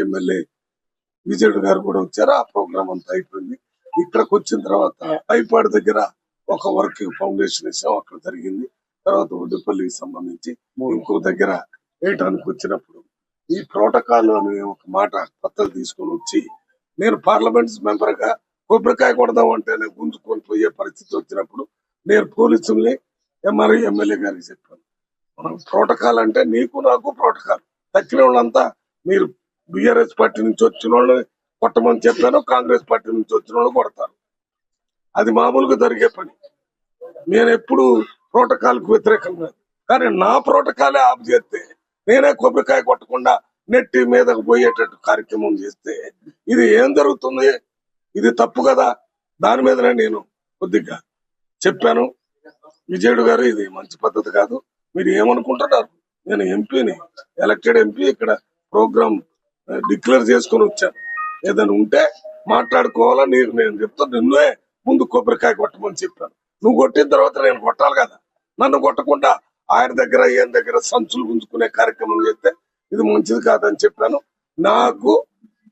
MLA విజయుడు గారు కూడా వచ్చారు. ఆ ప్రోగ్రామ్ అంతా అయిపోయింది. ఇక్కడికి వచ్చిన తర్వాత పైపాడు దగ్గర ఒక వర్క్ ఫౌండేషన్ ఇస్తాం, అక్కడ జరిగింది. తర్వాత ఉడ్డిపల్లికి సంబంధించి ఇంకో దగ్గర వేయటానికి వచ్చినప్పుడు ఈ ప్రోటోకాల్ అనే ఒక మాట పత్రాలు తీసుకొని వచ్చి నేను పార్లమెంట్ మెంబర్ గా కొబ్బరికాయ కొడదాం అంటేనే గుంజుకొని పోయే పరిస్థితి వచ్చినప్పుడు నేను పోలీసుల్ని ఎమ్మెల్యే గారికి చెప్పాను. మనం ప్రోటోకాల్ అంటే నీకు నాకు ప్రోటోకాల్, తక్కిన వాళ్ళంతా మీరు బిఆర్ఎస్ పార్టీ నుంచి వచ్చిన వాళ్ళు కొట్టమని చెప్పాను, కాంగ్రెస్ పార్టీ నుంచి వచ్చిన వాళ్ళు కొడతారు. అది మామూలుగా జరిగే పని. నేను ఎప్పుడు ప్రోటోకాల్ కు వ్యతిరేకం కాదు, కానీ నా ప్రోటోకాలే ఆఫ్ చేస్తే నేనే కొబ్బరికాయ కొట్టకుండా నెట్టి మీదకు పోయేటట్టు కార్యక్రమం చేస్తే ఇది ఏం జరుగుతుంది? ఇది తప్పు కదా. దాని మీదనే నేను కొద్దిగా చెప్పాను. విజయుడు గారు ఇది మంచి పద్ధతి కాదు, మీరు ఏమనుకుంటున్నారు? నేను ఎంపీని, ఎలక్టెడ్ ఎంపీ, ఇక్కడ ప్రోగ్రామ్ డిక్లేర్ చేసుకుని వచ్చాను. ఏదైనా ఉంటే మాట్లాడుకోవాలా నీకు నేను చెప్తాను. నిన్నే ముందు కొబ్బరికాయ కొట్టమని చెప్పాను. నువ్వు కొట్టిన తర్వాత నేను కొట్టాలి కదా. నన్ను కొట్టకుండా ఆయన దగ్గర ఈయన దగ్గర సంచులు గుంజుకునే కార్యక్రమం చేస్తే ఇది మంచిది కాదని చెప్పాను. నాకు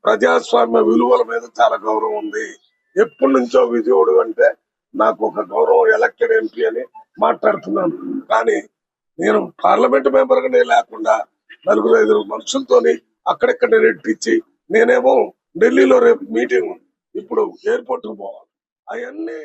ప్రజాస్వామ్య విలువల మీద చాలా గౌరవం ఉంది. ఎప్పటి నుంచో విజయుడు అంటే నాకు ఒక గౌరవం, ఎలక్టెడ్ ఎంపీ అని మాట్లాడుతున్నాను. కానీ నేను పార్లమెంట్ మెంబర్ గానే లేకుండా 4-5 మనుషులతోని అక్కడెక్కడ నెట్టించి నేనేమో ఢిల్లీలో రేపు మీటింగ్, ఇప్పుడు ఎయిర్పోర్ట్ కు పోవాలి. అవన్నీ